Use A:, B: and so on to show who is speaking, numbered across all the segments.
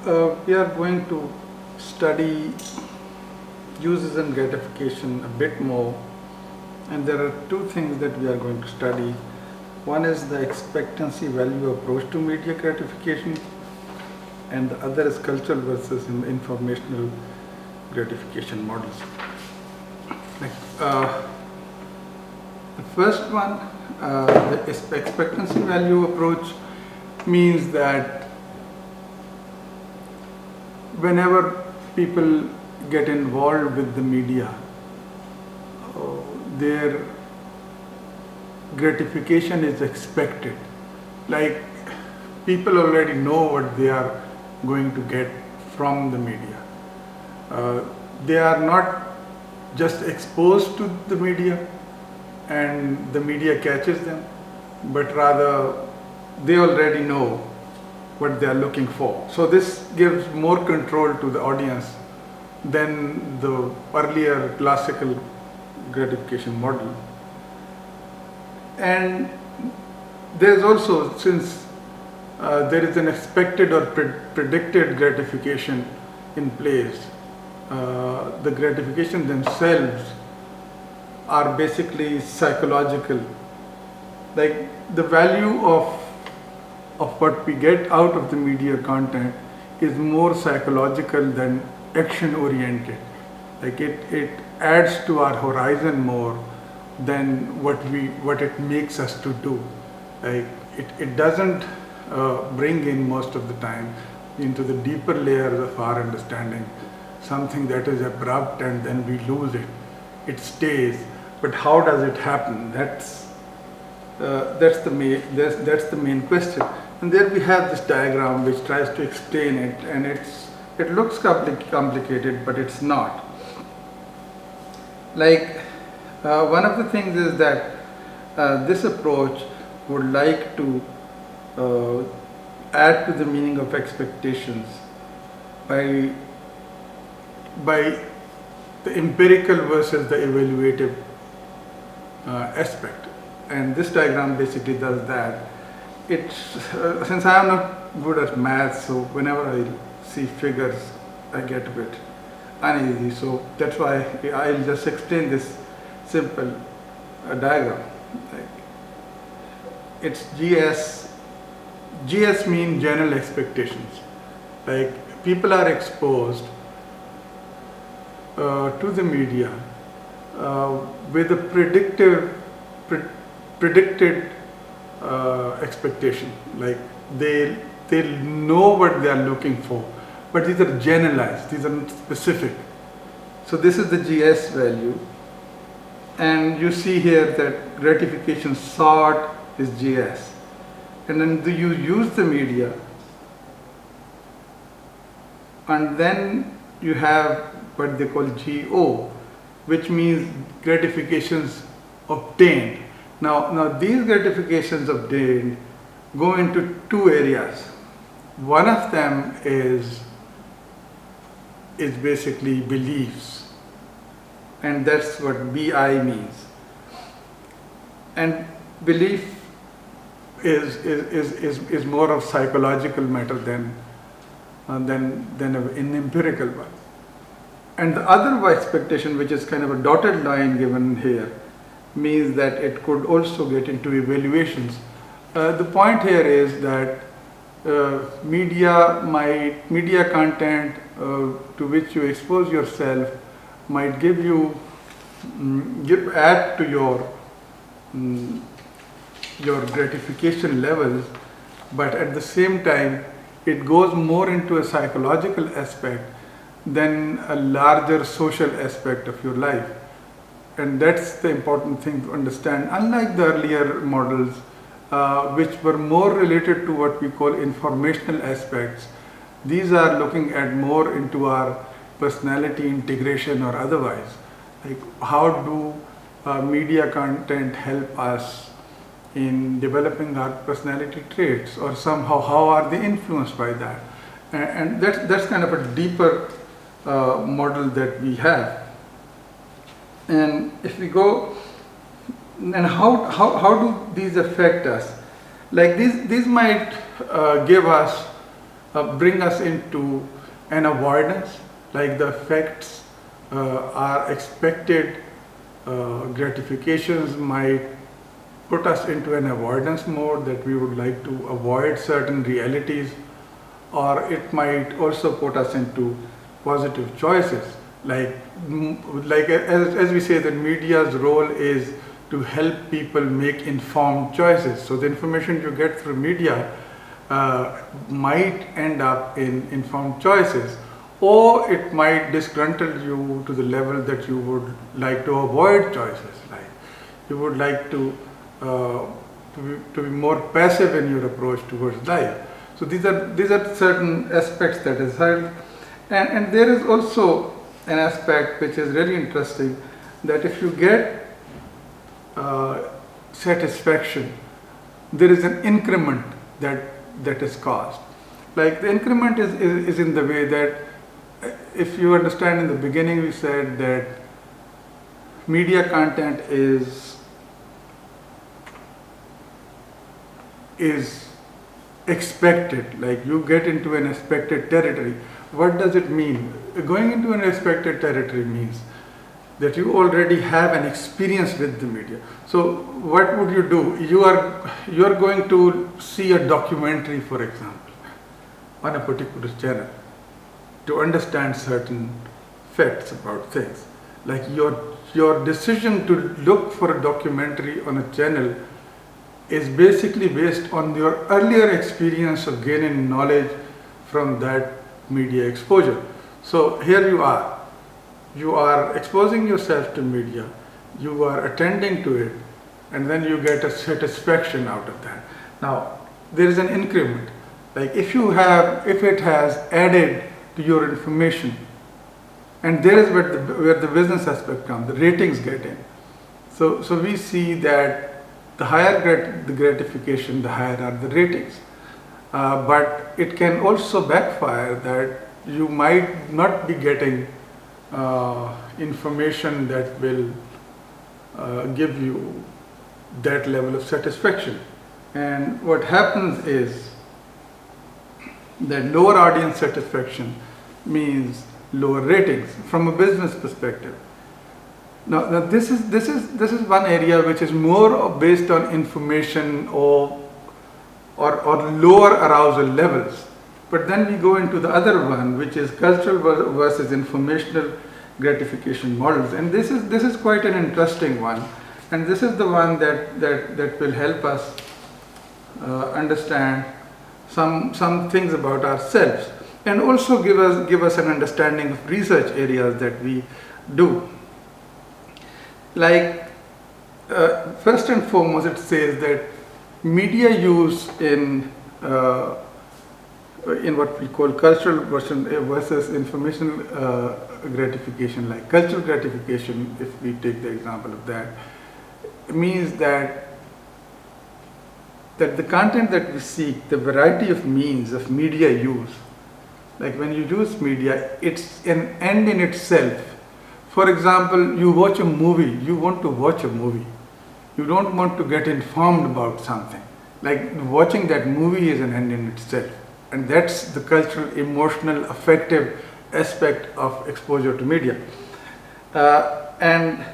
A: We are going to study uses and gratification a bit more, and there are two things that we are going to study. One is the expectancy value approach to media gratification, and the other is cultural versus informational gratification models. Like, the first one, the expectancy value approach, means that whenever people get involved with the media, their gratification is expected. Like, people already know what they are going to get from the media. They are not just exposed to the media and the media catches them, but rather they already know what they are looking for. So this gives more control to the audience than the earlier classical gratification model. And there's also, since there is an expected or predicted gratification in place, the gratification themselves are basically psychological. Like, the value of what we get out of the media content is more psychological than action oriented. Like, it adds to our horizon more than what it makes us to do. Like, it doesn't bring in most of the time into the deeper layers of our understanding something that is abrupt and then we lose it. It stays, but how does it happen? That's the main question. And there we have this diagram which tries to explain it, and it looks complicated, but it's not. Like, one of the things is that this approach would like to add to the meaning of expectations by the empirical versus the evaluative aspect. And this diagram basically does that. It's since I am not good at math, so whenever I see figures, I get a bit uneasy. So that's why I'll just explain this simple diagram. Like, it's GS. GS means general expectations. Like, people are exposed to the media with a predicted expectation. Like, they know what they are looking for, but these are generalized, these are not specific. So this is the GS value, and you see here that gratification sought is GS, and then you use the media, and then you have what they call GO, which means gratifications obtained. Now these gratifications obtained go into two areas. One of them is basically beliefs, and that's what BI means. And belief is more of psychological matter than an empirical one. And the other expectation, which is kind of a dotted line given here, means that it could also get into evaluations. The point here is that media content to which you expose yourself might add to your gratification levels, but at the same time it goes more into a psychological aspect than a larger social aspect of your life. And that's the important thing to understand. Unlike the earlier models, which were more related to what we call informational aspects, these are looking at more into our personality integration or otherwise. Like, how do media content help us in developing our personality traits, or somehow how are they influenced by that? And that's kind of a deeper model that we have. And if we go, and how do these affect us? Like, these might give us bring us into an avoidance, like the effects are expected gratifications might put us into an avoidance mode, that we would like to avoid certain realities, or it might also put us into positive choices. Like as we say, that media's role is to help people make informed choices. So the information you get through media might end up in informed choices, or it might disgruntle you to the level that you would like to avoid choices. Like you would like to be more passive in your approach towards life. So these are certain aspects that is held, and there is also an aspect which is really interesting, that if you get satisfaction, there is an increment that is caused. Like the increment is in the way that, if you understand, in the beginning we said that media content is expected, like you get into an expected territory. What does it mean? Going into an expected territory means that you already have an experience with the media. So what would you do? You are going to see a documentary, for example, on a particular channel to understand certain facts about things. Like your decision to look for a documentary on a channel is basically based on your earlier experience of gaining knowledge from that media exposure. So here you are exposing yourself to media, you are attending to it, and then you get a satisfaction out of that. Now there is an increment, like if it has added to your information, and there is where the business aspect comes, the ratings get in. So we see that the higher the gratification, the higher are the ratings. But it can also backfire, that you might not be getting information that will give you that level of satisfaction. And what happens is that lower audience satisfaction means lower ratings from a business perspective. Now this is one area which is more based on information or lower arousal levels. But then we go into the other one, which is cultural versus informational gratification models, and this is quite an interesting one, and this is the one that will help us understand some things about ourselves, and also give us an understanding of research areas that we do. Like first and foremost, it says that media use in what we call cultural versus informational gratification. Like cultural gratification, if we take the example of that, means that the content that we seek, the variety of means of media use, like when you use media, it's an end in itself. For example, you watch a movie, you want to watch a movie. You don't want to get informed about something. Like watching that movie is an end in itself. And that's the cultural, emotional, affective aspect of exposure to media. And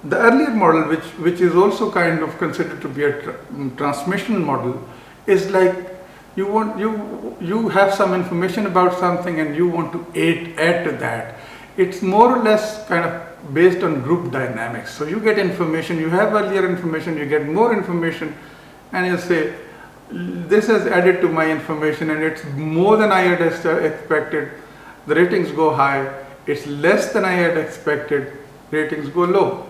A: the earlier model, which is also kind of considered to be a transmission model, is like you have some information about something and you want to add to that. It's more or less kind of based on group dynamics. So you get information, you have earlier information, you get more information, and you say, this has added to my information and it's more than I had expected, the ratings go high. It's less than I had expected, ratings go low.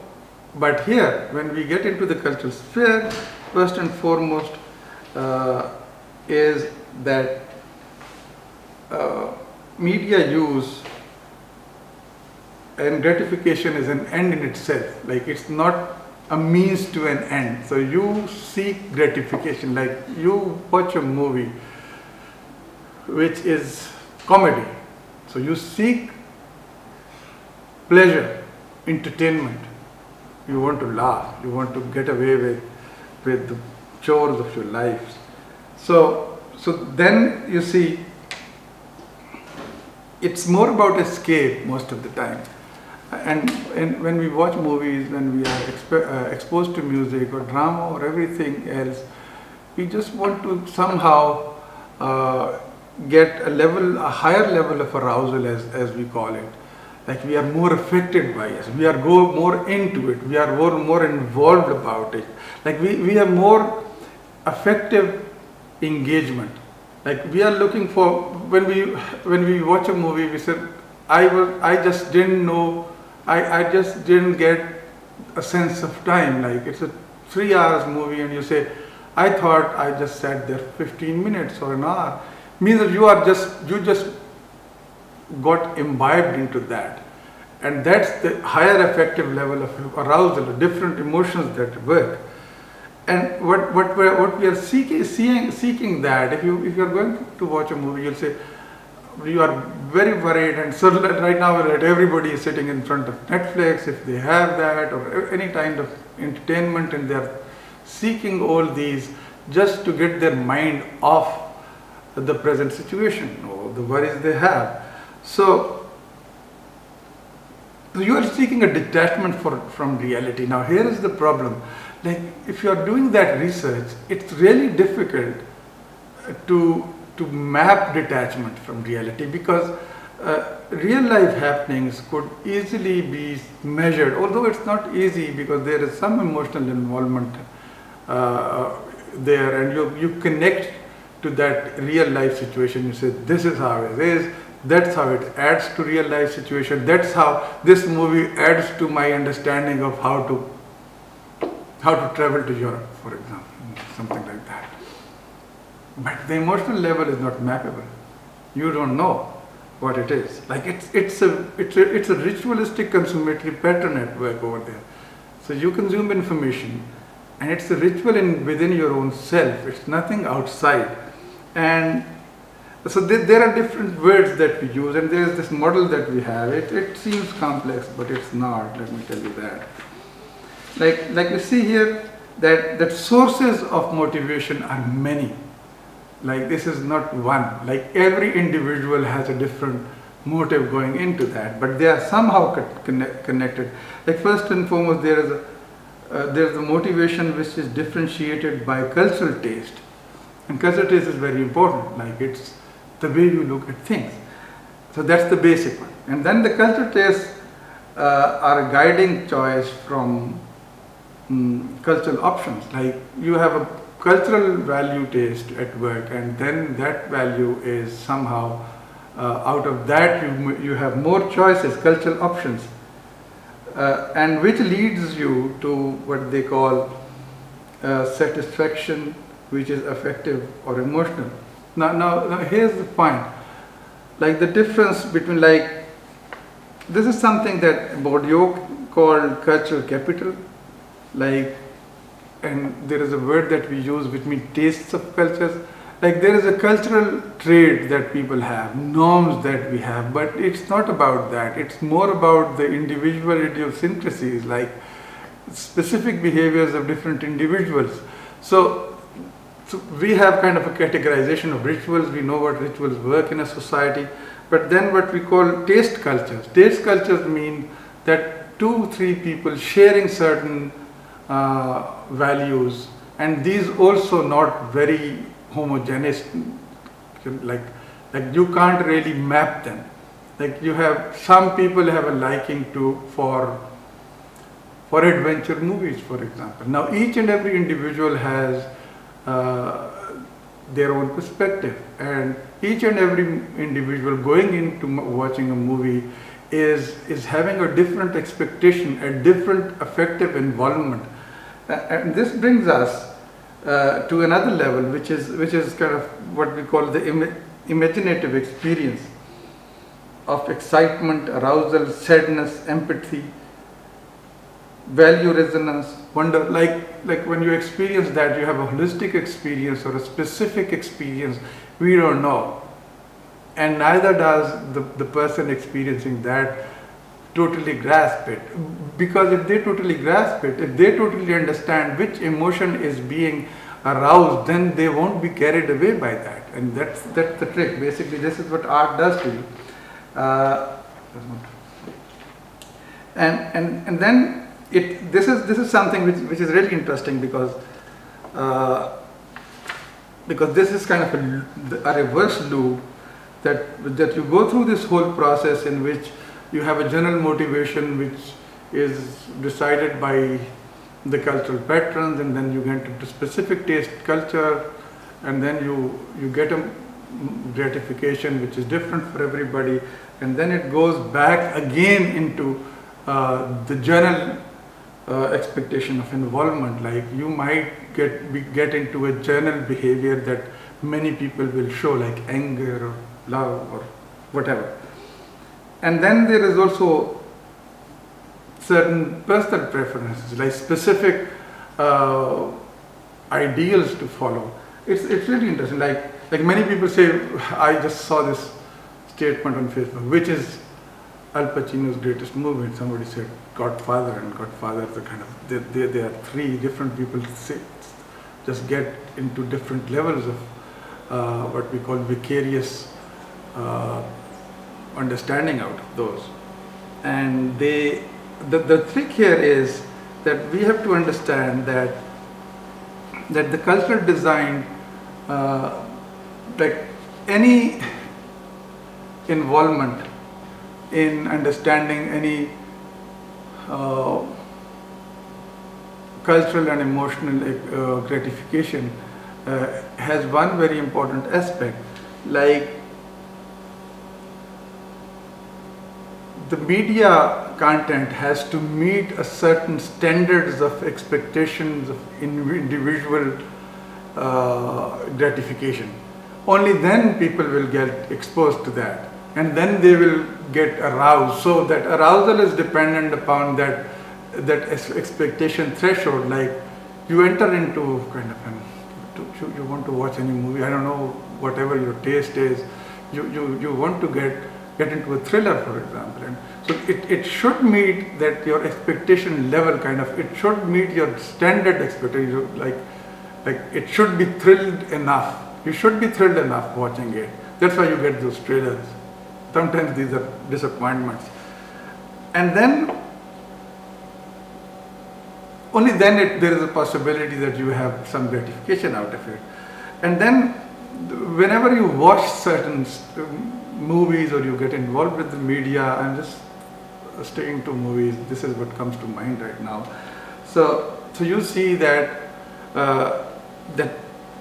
A: But here, when we get into the cultural sphere, first and foremost is that media use and gratification is an end in itself. Like it's not a means to an end. So you seek gratification, like you watch a movie which is comedy. So you seek pleasure, entertainment. You want to laugh, you want to get away with the chores of your lives. So So then you see, it's more about escape most of the time. And when we watch movies, when we are exposed to music or drama or everything else, we just want to somehow get a higher level of arousal, as we call it. Like we are more affected by it, we are go more into it, we are more involved about it. Like we have more effective engagement. Like we are looking for, when we watch a movie, we said, I just didn't know, I just didn't get a sense of time. Like it's a 3 hours movie and you say, I thought I just sat there 15 minutes or an hour. Means that you just got imbibed into that. And that's the higher effective level of arousal, different emotions that work. And what we are seeking that, if you're going to watch a movie, you'll say, you are very worried, and so right now that everybody is sitting in front of Netflix, if they have that, or any kind of entertainment, and they're seeking all these just to get their mind off the present situation or the worries they have. So you are seeking a detachment from reality. Now here is the problem. Like if you are doing that research, it's really difficult to map detachment from reality, because real life happenings could easily be measured, although it's not easy because there is some emotional involvement there, and you connect to that real life situation. You say, this is how it is, that's how it adds to real life situation, that's how this movie adds to my understanding of how to travel to Europe, for example, something like that. But the emotional level is not mappable. You don't know what it is. Like it's a ritualistic consummatory pattern at work over there. So you consume information, and it's a ritual within your own self. It's nothing outside. And so there are different words that we use, and there is this model that we have. It seems complex, but it's not. Let me tell you that. Like you see here, that sources of motivation are many. Like this is not one. Like every individual has a different motive going into that, but they are somehow connected. Like first and foremost, there's the motivation which is differentiated by cultural taste, and cultural taste is very important. Like it's the way you look at things. So that's the basic one, and then the cultural tastes are a guiding choice from cultural options. Like you have a cultural value taste at work, and then that value is somehow out of that you have more choices, cultural options, and which leads you to what they call satisfaction, which is affective or emotional. Now here's the point. Like the difference between, like, this is something that Bourdieu called cultural capital. Like, and there is a word that we use which means tastes of cultures. Like there is a cultural trait that people have, norms that we have, but it's not about that. It's more about the individual idiosyncrasies, like specific behaviors of different individuals. So we have kind of a categorization of rituals. We know what rituals work in a society, but then what we call taste cultures. Taste cultures mean that 2-3 people sharing certain values, and these also not very homogeneous. Like you can't really map them. Like you have some people have a liking for adventure movies, for example. Now each and every individual has their own perspective, and each and every individual going into watching a movie is having a different expectation, a different affective involvement. And this brings us to another level, which is kind of what we call the imaginative experience of excitement, arousal, sadness, empathy, value resonance, wonder. Like when you experience that, you have a holistic experience or a specific experience. We don't know, and neither does the person experiencing that totally grasp it. Because if they totally grasp it, if they totally understand which emotion is being aroused, then they won't be carried away by that. and that's the trick. Basically, this is what art does to you. Uh, and then this is something which is really interesting because this is kind of a reverse loop that you go through this whole process in which you have a general motivation which is decided by the cultural patterns, and then you get into specific taste culture, and then you get a gratification which is different for everybody, and then it goes back again into the general expectation of involvement. Like you might get into a general behavior that many people will show, like anger or love or whatever. And then there is also certain personal preferences, like specific ideals to follow. It's really interesting. Like many people say, I just saw this statement on Facebook, which is Al Pacino's greatest movie, and somebody said Godfather, and Godfather is a kind of, they are three different people just get into different levels of what we call vicarious understanding out of those. And the trick here is that we have to understand that the cultural design, like any involvement in understanding any cultural and emotional gratification has one very important aspect. Like the media content has to meet a certain standards of expectations of individual gratification. Only then people will get exposed to that, and then they will get aroused. So that arousal is dependent upon that expectation threshold. Like you enter into kind of you want to watch any movie, I don't know, whatever your taste is, you want to get into a thriller, for example, and so it should meet that your expectation level, kind of, it should meet your standard expectation, like it should be thrilled enough. You should be thrilled enough watching it. That's why you get those trailers. Sometimes these are disappointments, and then only then there is a possibility that you have some gratification out of it. And then whenever you watch certain movies or you get involved with the media, I'm just sticking to movies, this is what comes to mind right now. So you see that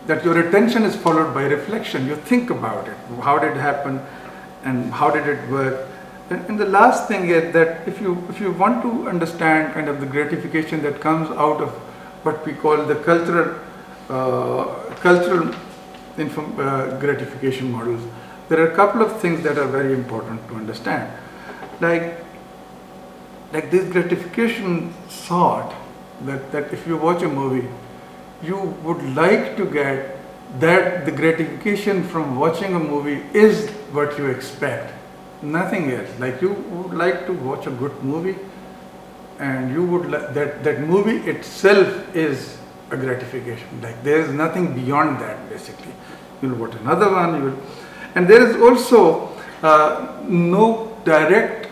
A: that your attention is followed by reflection. You think about it. How did it happen, and how did it work? And the last thing is that if you want to understand kind of the gratification that comes out of what we call the cultural gratification models, there are a couple of things that are very important to understand. Like this gratification thought that if you watch a movie, you would like to get that the gratification from watching a movie is what you expect. Nothing else. Like you would like to watch a good movie, and you would that movie itself is a gratification. Like there is nothing beyond that. Basically, you will watch another one. And there is also no direct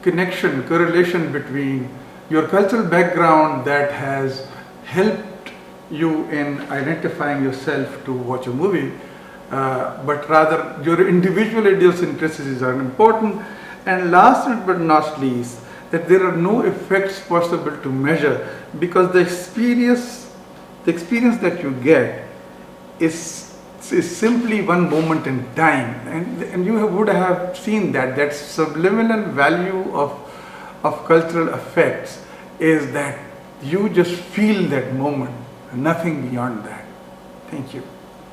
A: correlation between your cultural background that has helped you in identifying yourself to watch a movie. But rather your individual idiosyncrasies are important. And last but not least, that there are no effects possible to measure, because the experience that you get is simply one moment in time, and you would have seen that subliminal value of cultural effects is that you just feel that moment, nothing beyond that. Thank you.